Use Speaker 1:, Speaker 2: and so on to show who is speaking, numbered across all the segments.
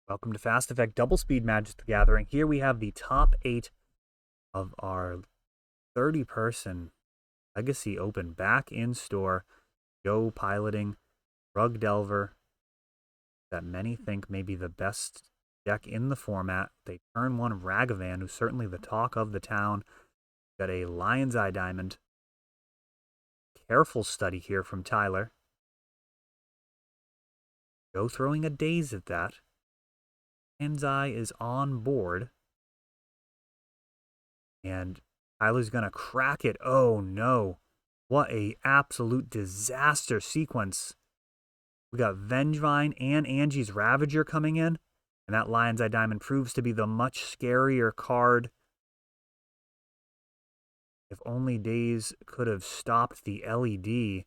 Speaker 1: Welcome to Fast Effect Double Speed Magic the Gathering. Here we have the top 8 of our 30-person Legacy Open back in store. Joe piloting Rug Delver, that many think may be the best deck in the format. They turn one Ragavan, who's certainly the talk of the town. Got a Lion's Eye Diamond. Careful study here from Tyler. Joe throwing a daze at that. Lion's Eye is on board. And Tyler's going to crack it. Oh, no. What a absolute disaster sequence. We got Vengevine and Angie's Ravager coming in. And that Lion's Eye Diamond proves to be the much scarier card. If only Daze could have stopped the LED.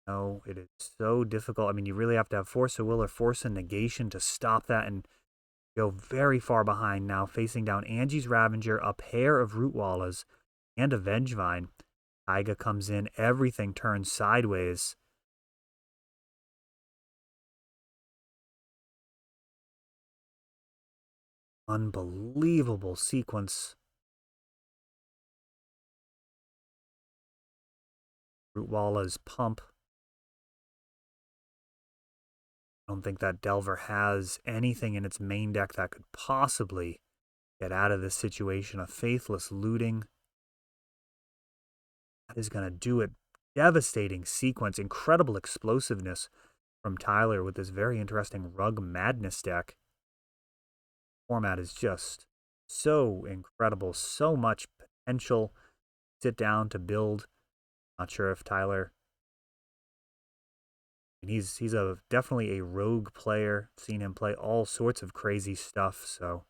Speaker 1: No, it is so difficult. I mean, you really have to have Force of Will or Force of Negation to stop that and go very far behind now, facing down Angie's Ravager, a pair of Root Wallas, and a Vengevine. Taiga comes in, everything turns sideways. Unbelievable sequence. Root Walla's pump. I don't think that Delver has anything in its main deck that could possibly get out of this situation. A Faithless Looting. That is going to do it. Devastating sequence. Incredible explosiveness from Tyler with this very interesting Rug Madness deck. Format is just so incredible. So much potential. Sit down to build. Not sure if Tyler... He's definitely a rogue player. Seen him play all sorts of crazy stuff. So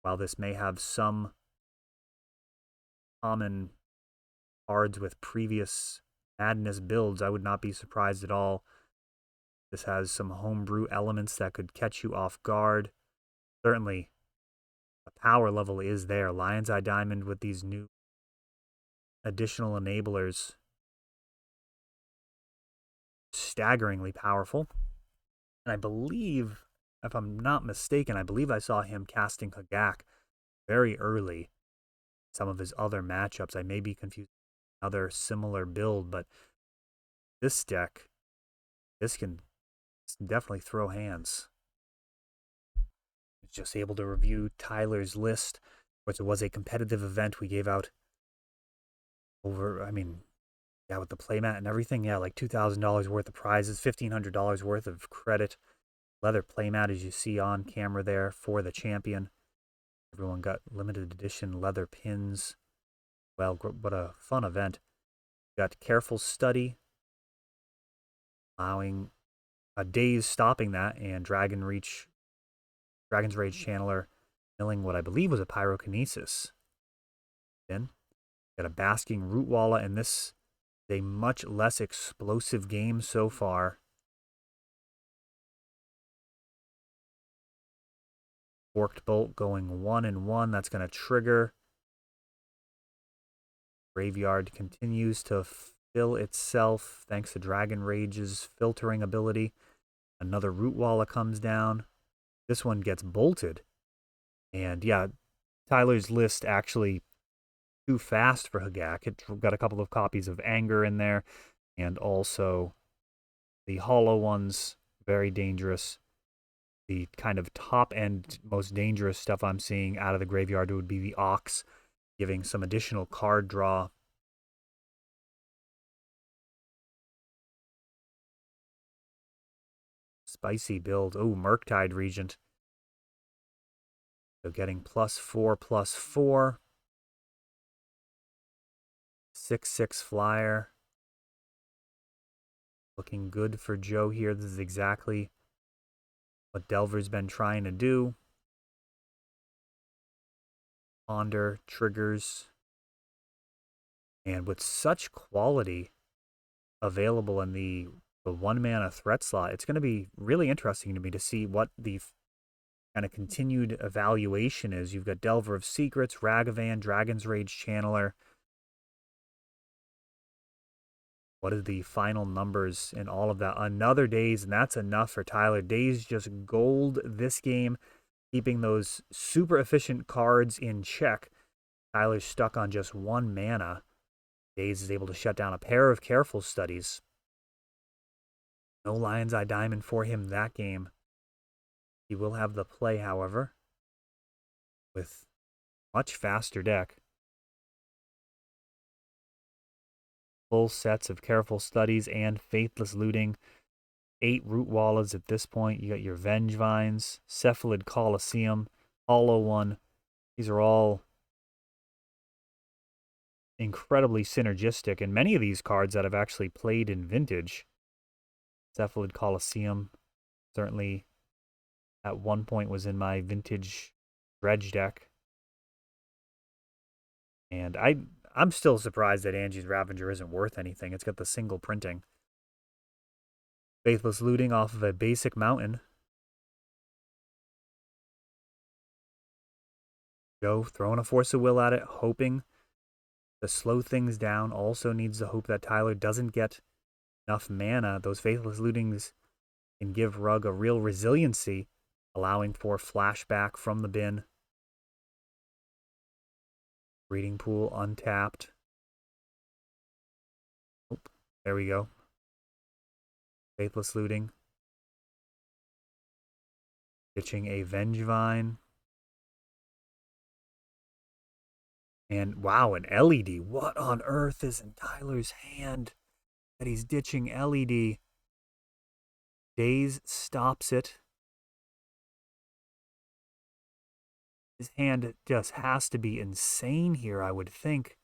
Speaker 1: while this may have some common cards with previous Madness builds, I would not be surprised at all. This has some homebrew elements that could catch you off guard. Certainly, the power level is there. Lion's Eye Diamond with these new additional enablers. Staggeringly powerful. And I believe, if I'm not mistaken, I believe I saw him casting Hagak very early. Some of his other matchups. I may be confused with another similar build, but this deck, this can definitely throw hands. Just able to review Tyler's list. Of course, it was a competitive event. We gave out over, with the playmat and everything, like $2,000 worth of prizes, $1,500 worth of credit. Leather playmat, as you see on camera there, for the champion. Everyone got limited edition leather pins. Well, what a fun event. Got Careful Study, allowing a Daze stopping that, and Dragon's Rage Channeler milling what I believe was a Pyrokinesis. Then got a Basking Root Walla, and this is a much less explosive game so far. Forked Bolt going 1-1. That's going to trigger. Graveyard continues to fill itself thanks to Dragon Rage's filtering ability. Another Root Walla comes down. This one gets bolted. And yeah, Tyler's list actually too fast for Hagak. It got a couple of copies of Anger in there, and also the hollow ones, very dangerous. The kind of top end, most dangerous stuff I'm seeing out of the graveyard would be the Ox, giving some additional card draw. Spicy build. Oh, Murktide Regent. So getting +4/+4. 6/6 flyer. Looking good for Joe here. This is exactly what Delver's been trying to do. Ponder, triggers. And with such quality available in the 1-mana threat slot, it's going to be really interesting to me to see what the kind of continued evaluation is. You've got Delver of Secrets, Ragavan, Dragon's Rage Channeler. What are the final numbers in all of that? Another Daze, and that's enough for Tyler. Daze just gold this game, keeping those super efficient cards in check. Tyler's stuck on just 1 mana. Daze is able to shut down a pair of Careful Studies. No Lion's Eye Diamond for him that game. He will have the play, however, with much faster deck. Full sets of Careful Studies and Faithless Looting. 8 Root Wallas at this point. You got your Vengevines, Cephalid Colosseum, Hollow One. These are all incredibly synergistic, and many of these cards that have actually played in Vintage. Cephalid Colosseum certainly at one point was in my Vintage Dredge deck. And I'm still surprised that Angie's Ravager isn't worth anything. It's got the single printing. Faithless Looting off of a basic mountain. Joe throwing a Force of Will at it, hoping to slow things down. Also needs to hope that Tyler doesn't get enough mana. Those Faithless Lootings can give Rug a real resiliency, allowing for flashback from the bin. Breeding Pool untapped. Oh, there we go. Faithless Looting. Ditching a Vengevine. And wow, an LED. What on earth is in Tyler's hand that he's ditching LED? Daze stops it. His hand just has to be insane here, I would think.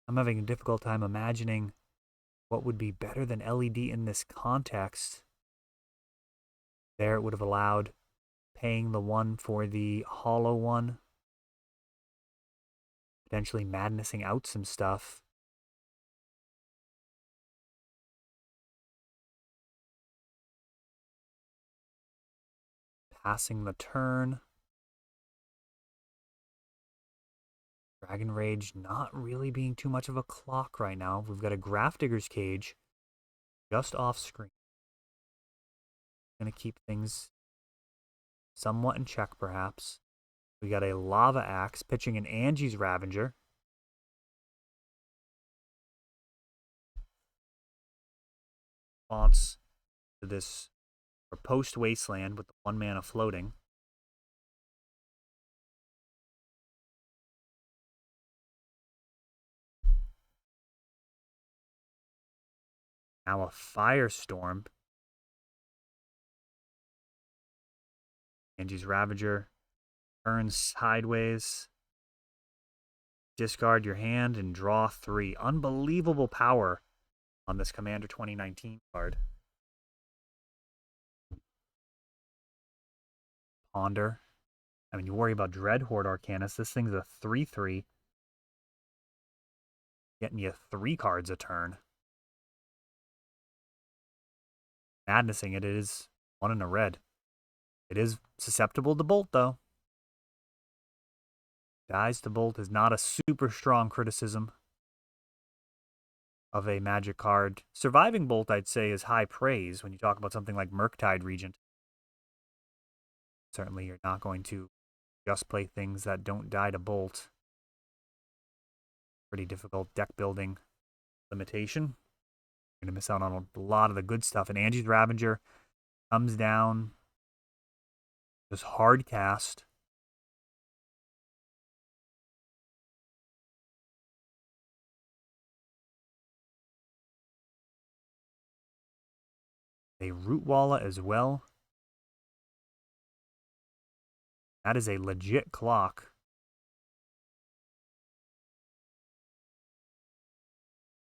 Speaker 1: I'm having a difficult time imagining what would be better than LED in this context. There it would have allowed paying the 1 for the Hollow One. Potentially madnessing out some stuff. Passing the turn. Dragon Rage not really being too much of a clock right now. We've got a Grafdigger's Cage just off screen. Going to keep things somewhat in check, perhaps. We got a Lava Axe pitching an Angie's Ravager. Response to this post Wasteland with the 1 mana floating. Now a Firestorm. Angie's Ravager turns sideways. Discard your hand and draw 3. Unbelievable power on this Commander 2019 card. Ponder. I mean, you worry about Dreadhorde Arcanist. This thing's a 3/3. Getting you 3 cards a turn. Madnessing it is 1 in a red. It is susceptible to Bolt, though. Dies to Bolt is not a super strong criticism of a Magic card. Surviving Bolt, I'd say, is high praise when you talk about something like Murktide Regent. Certainly, you're not going to just play things that don't die to Bolt. Pretty difficult deck building limitation. You're going to miss out on a lot of the good stuff. And Angie's Ravager comes down. Just hard cast. A Root Walla as well. That is a legit clock.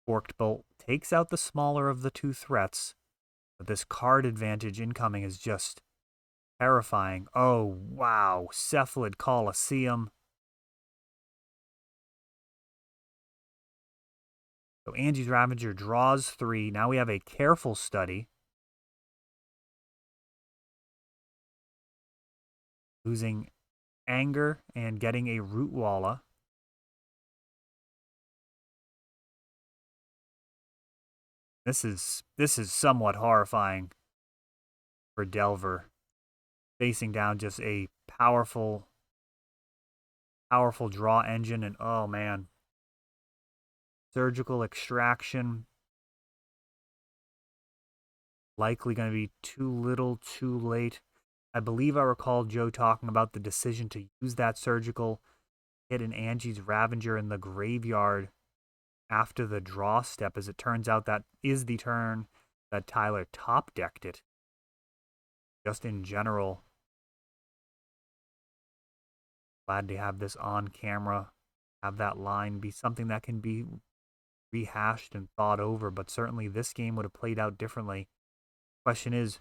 Speaker 1: Forked Bolt takes out the smaller of the 2 threats, but this card advantage incoming is just terrifying. Oh, wow. Cephalid Colosseum. So Angie's Ravager draws 3. Now we have a Careful Study. Losing Anger and getting a Root Walla. This is somewhat horrifying for Delver, facing down just a powerful draw engine, and oh man, surgical extraction likely going to be too little, too late. I believe I recall Joe talking about the decision to use that surgical hit an Angie's Ravager in the graveyard after the draw step. As it turns out, that is the turn that Tyler top decked it. Just in general, glad to have this on camera, have that line be something that can be rehashed and thought over, but certainly this game would have played out differently. Question is,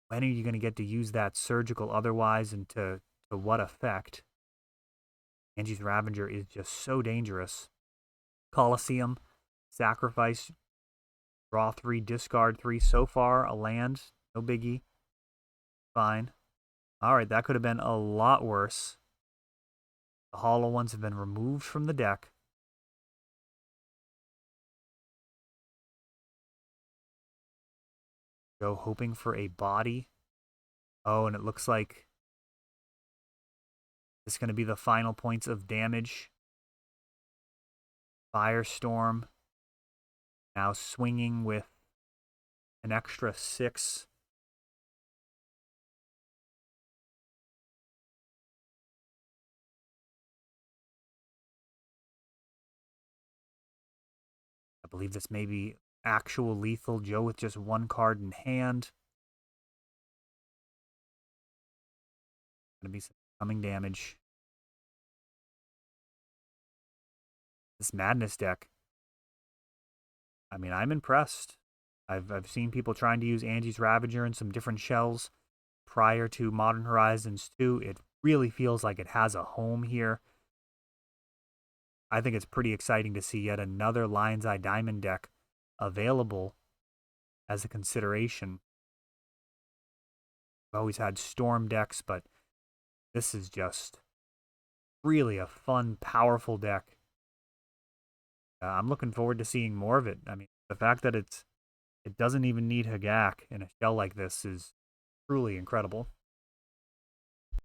Speaker 1: when are you going to get to use that surgical otherwise, and to what effect? Angie's Ravager is just so dangerous. Colosseum, sacrifice, draw 3, discard 3. So far, a land, no biggie. Fine. Alright, that could have been a lot worse. The hollow ones have been removed from the deck. Go hoping for a body. Oh, and it looks like this is going to be the final points of damage. Firestorm now swinging with an extra 6. I believe this may be actual lethal. Joe with just 1 card in hand. Going to be some coming damage. This Madness deck, I mean, I'm impressed. I've seen people trying to use Angie's Ravager in some different shells prior to Modern Horizons 2. It really feels like it has a home here. I think it's pretty exciting to see yet another Lion's Eye Diamond deck available as a consideration. I've always had Storm decks, but this is just really a fun, powerful deck. I'm looking forward to seeing more of it. I mean, the fact that it doesn't even need Hagak in a shell like this is truly incredible.